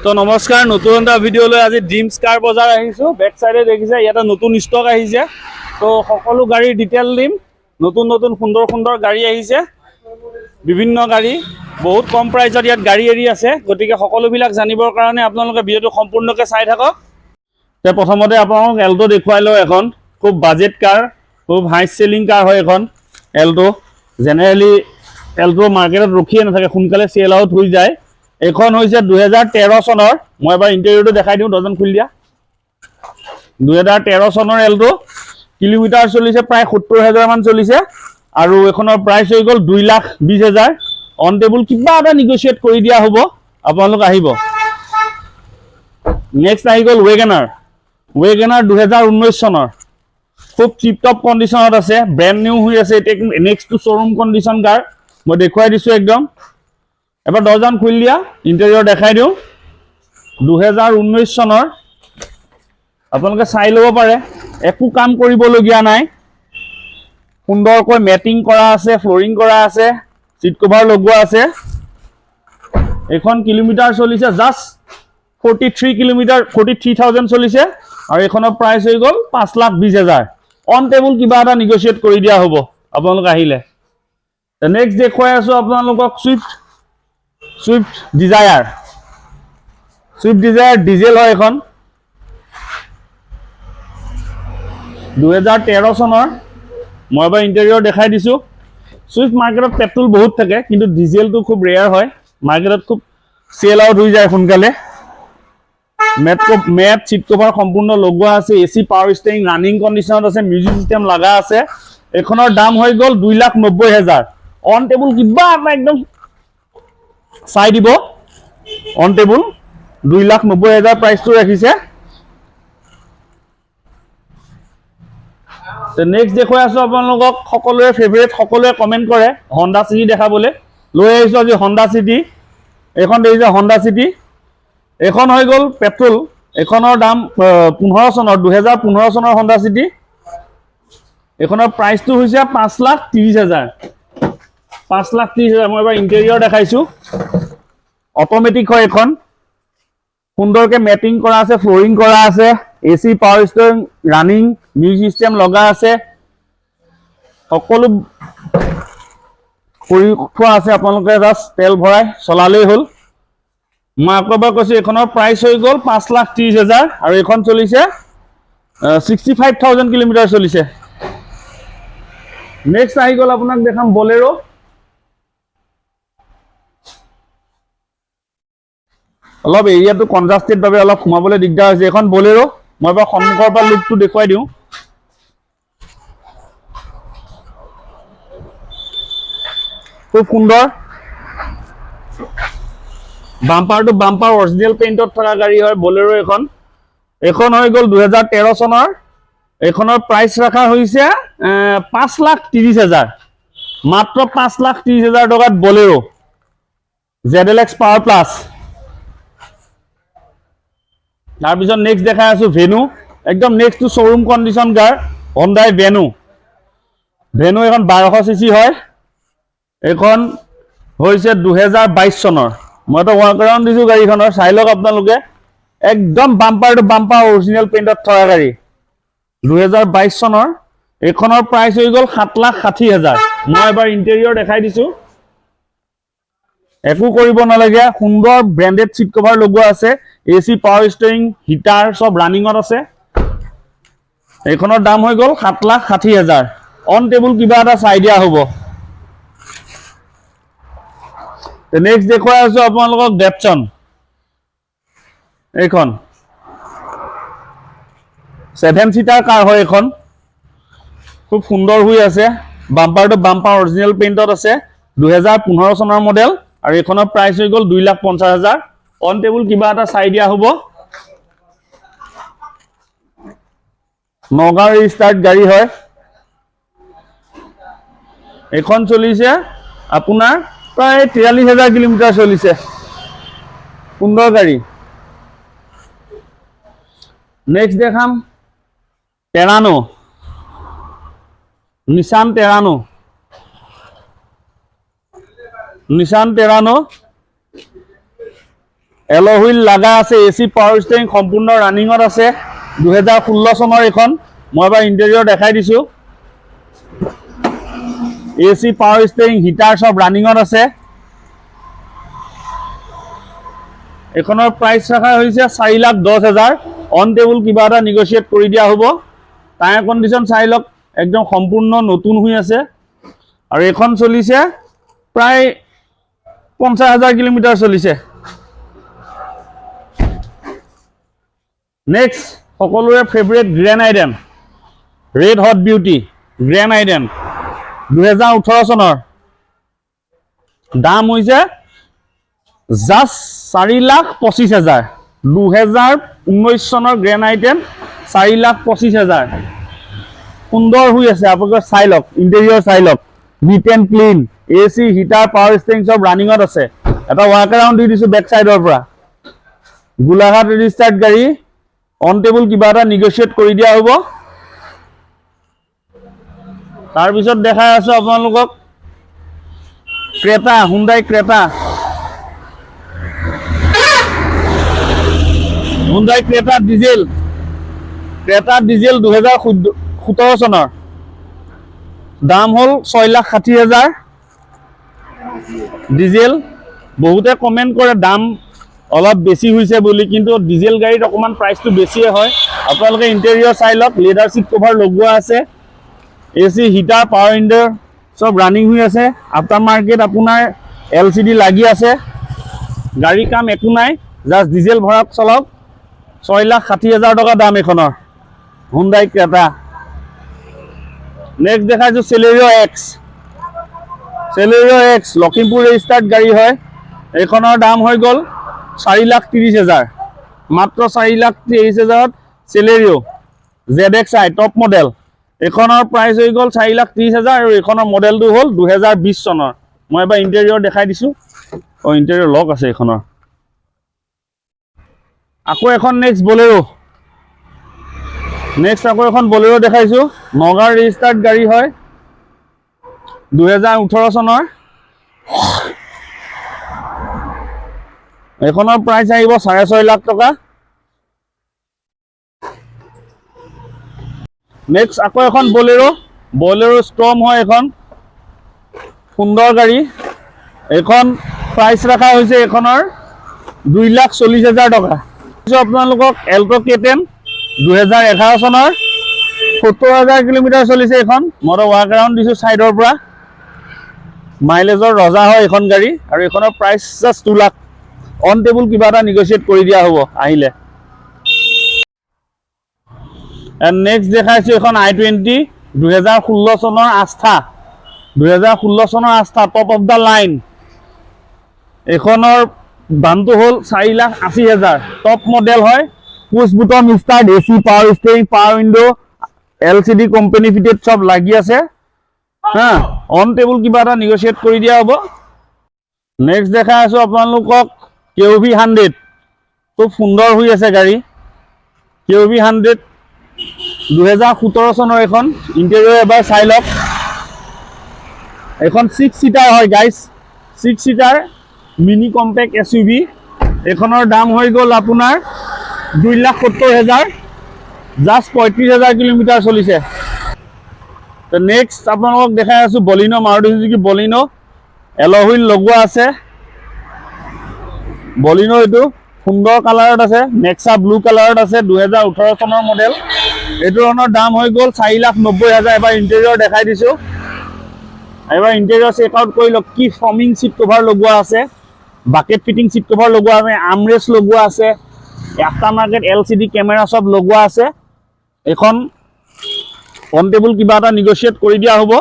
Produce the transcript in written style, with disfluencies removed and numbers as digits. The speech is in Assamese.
তো নমস্কাৰ নতুন এটা ভিডিঅ' লৈ আজি ড্ৰিমছ কাৰ বজাৰ আহিছো বেক সাইডে দেখিছে ইয়াতে নতুন ষ্টক আহিছে তো সকলো গাড়ীৰ ডিটেইল দিম নতুন নতুন সুন্দৰ গাড়ী আহিছে বিভিন্ন গাড়ী বহুত কম প্ৰাইজত ইয়াত গাড়ী এৰি আছে গতিকে সকলো বিলাক জানিবৰ কাৰণে আপোনালোকে ভিডিঅ'টো সম্পূৰ্ণকৈ চাই থাকক তে প্ৰথমতে আপোনাক এল্টো দেখুৱাই লও এখন খুব বাজেট কাৰ খুব হাই সেলিং কাৰ হয় এখন এল্টো জেনাৰেলি এল্টো মাৰ্কেটত ৰখিয়ে নাথাকে সোনকালে সেল আউট হৈ যায় এখন হৈছে 2013 চনৰ মই এবাৰ ইন্টেৰিয়ৰটো দেখাই দিওঁ ডজন খুলি দিয়া 2013 চনৰ এল্টো কিলোমিটাৰ চলিছে প্ৰায় 70000 মান চলিছে আৰু এখনৰ প্ৰাইস হৈ গল 2,20,000 অন টেবল কিবা এটা নেগোশিয়েট কৰি দিয়া হ'ব আপোনালোক আহিব নেক্সট আহি গল ৱেগনাৰ 2019 চনৰ খুব টিপ টপ কন্ডিশনত আছে ব্ৰ্যান্ড নিউ হৈ আছে নেক্সট টু শোৰুম কন্ডিশন কাৰ মই দেখুৱাই দিছো একদম এবাৰ ডজন খুলি দিয়া ইন্টেৰিয়ৰ দেখাই দিওঁ 2019 চনৰ আপোনালোকে চাই ল'ব পাৰে একো কাম কৰিবলগীয়া নাই সুন্দৰকৈ মেটিং কৰা আছে ফ্লোৰিং কৰা আছে সিট কভাৰ লগোৱা আছে এখন কিলোমিটাৰ চলিছে জাস্ট 43 কিলোমিটাৰ 43000 চলিছে আৰু এখনৰ প্ৰাইস হৈ গল 5,20,000 অন টেবল কিবা এটা নেগোশিয়েট কৰি দিয়া হ'ব আপোনালোক আহিলে নেক্সট দেখুৱাই আছো আপোনালোকক সুইফট ডিজায়াৰ ডিজেল হয় এখন 2013 চনৰ মই এবাৰ ইন্টেৰিয়ৰ দেখাই দিছো সুইফট মাৰ্কেটত পেট্ৰল বহুত থাকে কিন্তু ডিজেলটো খুব ৰেয়াৰ হয় মাৰ্কেটত খুব সেল আউট হৈ যায় সোনকালে মেট সিট কভাৰ সম্পূৰ্ণ লগোৱা আছে এসি পাৱাৰ ষ্টিয়াৰিং ৰানিং কন্ডিশনত আছে মিউজিক সিস্টেম লাগা আছে এখনৰ দাম হৈ গল 2,90,000 অন টেবল কিবা এটা একদম চাই দিব অন টেবল 2,90,000 প্ৰাইসটো ৰাখিছে তে নেক্সট দেখুৱাই আছো আপোনালোকক সকলোৰে ফেভাৰিট সকলোৱে কমেন্ট কৰে হন্ডা সিটি দেখাবলে লৈ আহিছো আজি হন্ডা সিটি এখন দেখিছে হন্ডা সিটি এখন হৈ গল পেট্ৰল এখনৰ দাম 15 চনৰ 2015 চনৰ হন্ডা সিটি এখনৰ প্ৰাইসটো হৈছে 5,30,000 5,30,000 মই এবাৰ ইন্টেৰিয়ৰ দেখাইছো অটোমেটিক হয় এখন সুন্দৰকে মেটিং কৰা আছে ফ্লোৰিং কৰা আছে AC power steering running music system লগা আছে সকলো কৰি থোৱা আছে আপোনালোকে জাস্ট তেল ভৰাই চলালেই হ'ল মই আকবাৰ কৈছো এখনৰ প্ৰাইস হৈ গল 5,30,000 আৰু এখন চলিছে 65,000 কিলোমিটাৰ চলিছে নেক্সট আহি গল আপোনাক দেখাম বলেৰো অলপ এৰিয়াটো কনজাস্টেড ভাবে অলপ ঘুমাবলৈ দিগদাৰ হৈছে এখন বলেৰো মই এবাৰ সন্মুখৰ পৰা লুকটো দেখুৱাই দিওঁ খুব সুন্দৰ বাম্পাৰ টু বাম্পাৰ অৰিজিনাল পেইন্টত থকা গাড়ী হয় বলেৰো এখন হৈ গল 2013 চনৰ এখনৰ প্ৰাইস ৰাখা হৈছে 5,30,000 মাত্ৰ 5,30,000 টকাত বলেৰো ZLX পাৱাৰ প্লাস তাৰ পিছত নেক্সট দেখাই আছো ভেনু একদম নেক্সট টু শোৰুম কন্ডিশন কাৰ হন্ডাই ভেনু এখন 1200 সিসি হয় এখন হৈছে 2022 চনৰ মই তো ওয়াক অৰাউন্ড দিছো গাড়ীখনৰ চাই লওক আপোনালোকে একদম বাম্পাৰ টু বাম্পাৰ অৰিজিনাল পেইন্টত থকা গাড়ী 2022 চনৰ এখনৰ প্ৰাইস হৈ গল 7,60,000 মই এবাৰ ইন্টেৰিয়ৰ দেখাই দিছো একো কৰিব নালাগে সুন্দৰ ব্ৰ্যান্ডেড সিট কভাৰ লগোৱা আছে এসি পাৱাৰ ষ্টিয়াৰিং হিটাৰ সব ৰানিংত আছে এখনৰ দাম হৈ গল 7,60,000 অন টেবল কিবা এটা চাই দিয়া হ'ব নেক্সট দেখুৱাই আছো আপোনালোকক ডেটসন এইখন 7 সিটাৰ কাৰ হয় এখন খুব সুন্দৰ হৈ আছে বাম্পাৰ টু বাম্পাৰ অৰিজিনাল পেইন্টত আছে 2015 চনৰ মডেল আৰু এখনৰ প্ৰাইস হৈ গল 2,50,000 অন টেবল কিবা এটা চাই দিয়া হ'ব নগাঁও ৰিস্টাৰ্ট গাড়ী হয় এখন চলিছে আপোনাৰ প্ৰায় 43,000 কিলোমিটাৰ চলিছে সুন্দৰ গাড়ী নেক্সট দেখাম টেৰানো নিসান টেৰানো এল' হুইল লাগা আছে, এচি পাৱাৰ ষ্টেৰিং সম্পূৰ্ণ ৰানিঙত আছে। 2016 চনৰ এইখন। মই এবাৰ ইণ্টেৰিয়ৰ দেখাই দিছোঁ। এচি পাৱাৰ ষ্টেৰিং হিটাৰ চব ৰানিঙত আছে। এইখনৰ প্ৰাইচ ৰখা হৈছে 4,10,000। অন টেবুল কিবা এটা নিগচিয়েট কৰি দিয়া হ'ব। টায়াৰ কণ্ডিশ্যন চাই লওক, একদম সম্পূৰ্ণ নতুন হৈ আছে। আৰু এইখন চলিছে প্ৰায় 50,000 কিলোমিটাৰ চলিছে। নেক্সট সকলোৰে favourite grand আইডেন, red hot beauty grand আইডেন 2018 চনৰ। দাম হৈছে জাষ্ট 4,25,000। 2019 চনৰ গ্ৰেণ্ড আইটেম 4,25,000। সুন্দৰ হৈ আছে, আপোনালোকে চাই লওক, ইণ্টেৰিয়ৰ চাই লওক, neat and clean, AC heater power steering চব ৰানিঙত আছে। এটা ৱাক এৰাউণ্ড দি দিছোঁ বেক চাইডৰ পৰা। গোলাঘাট ৰেজিষ্টাৰ্ড গাড়ী, অন টেবুল কিবা এটা নিগচিয়েট কৰি দিয়া হ'ব। তাৰপিছত দেখাই আছোঁ আপোনালোকক Creta, Hyundai Creta. Hyundai Creta diesel, Creta diesel 2017 চনৰ। দাম হ'ল 6,60,000 ডিজেল। বহুতে কমেণ্ট কৰে দাম অলপ বেছি হৈছে বুলি, কিন্তু ডিজেল গাড়ীত অকণমান প্ৰাইচটো বেছিয়ে হয়। আপোনালোকে ইণ্টেৰিয়ৰ চাই লওক, লেডাৰ চিট কভাৰ লগোৱা আছে, এচি হিটাৰ পাৱাৰ উইণ্ডৰ চব ৰানিং হৈ আছে। আফটাৰ মাৰ্কেট আপোনাৰ LCD লাগি আছে। গাড়ী কাম একো নাই, জাষ্ট ডিজেল ভৰাওক চলাওক। 6,60,000 টকা দাম এইখনৰ হুণ্ডাই ক্ৰেটা। নেক্সট দেখাইছোঁ Celerio x. Celerio x Lakhimpur registered গাড়ী হয়। এইখনৰ দাম হৈ গ'ল 4,30,000। মাত্ৰ 4,30,000ত চেলেৰিঅ ZXi টপ মডেল। এইখনৰ প্ৰাইচ হৈ গ'ল 4,30,000 আৰু এইখনৰ মডেলটো হ'ল 2020 চনৰ। মই এবাৰ ইণ্টেৰিয়ৰ দেখাই দিছোঁ। ইণ্টেৰিয়ৰ লক আছে এইখনৰ। আকৌ এখন নেক্সট বলেৰো। নেক্সট আকৌ এখন বলেৰো দেখাইছোঁ। নগাঁও ৰেজিষ্টাৰ্ড গাড়ী হয়, 2018 চনৰ। এইখনৰ প্ৰাইচ আহিব 6.5 লাখ টকা। নেক্সট আকৌ এখন বলেৰো, বলেৰো ষ্ট্ৰম হয় এখন, সুন্দৰ গাড়ী। এইখন প্ৰাইচ ৰখা হৈছে এইখনৰ 2,40,000 টকা। আপোনালোকক এল্টো K10 2011 চনৰ, 70,000 কিলোমিটাৰ চলিছে এইখন। মই ৱাক এৰাউণ্ড দিছোঁ চাইডৰ পৰা। মাইলেজৰ ৰজা হয় এইখন গাড়ী। আৰু এইখনৰ price just 2 lakh. On table কিবা এটা নিগচিয়েট কৰি দিয়া হ'ব আহিলে। এণ্ড নেক্সট দেখাইছোঁ এখন I20 2016 চনৰ আস্থা। 2016 চনৰ আস্থা টপ অফ দ্য লাইন। এইখনৰ দামটো হ'ল 4,80,000। টপ মডেল হয়, push button start, AC power steering power window, LCD company fitted চব লাগি আছে। হা, অন টেবুল কিবা এটা নিগচিয়েট কৰি দিয়া হ'ব। নেক্সট দেখাই আছোঁ আপোনালোকক KUV 100। খুব সুন্দৰ হৈ আছে গাড়ী। KUV 100 2017 চনৰ এখন। ইণ্টেৰিয়ৰ এবাৰ চাই লওক। এখন 6 চিটাৰ হয় গাইজ, 6 চিটাৰ মিনি কম্পেক্ট SUV। এইখনৰ দাম হৈ গ'ল আপোনাৰ 2,70,000। জাষ্ট 35,000 কিলোমিটাৰ চলিছে। তো নেক্সট আপোনালোকক দেখাই আছোঁ বলিনো, মাৰুতি চুজুকি বলিনো। এল' হুইল লগোৱা আছে বলিনো। এইটো সুন্দৰ কালাৰত আছে, নেক্সা ব্লু কালাৰত আছে, 2018 চনৰ মডেল। এইটো ধৰণৰ দাম হৈ গ'ল 4,90,000। এবাৰ ইণ্টেৰিয়ৰ দেখাই দিছোঁ। এবাৰ ইণ্টেৰিয়ৰ চেক আউট কৰি লওক। কি ফৰ্মিং চিট কভাৰ লগোৱা আছে, বাকেট ফিটিং চিট কভাৰ লগোৱা আছে, আৰ্মৰেষ্ট লগোৱা আছে, আফটাৰ মাৰ্কেট LCD কেমেৰা চব লগোৱা আছে। এইখন অন টেবুল কিবা এটা নিগচিয়েট কৰি দিয়া হ'ব।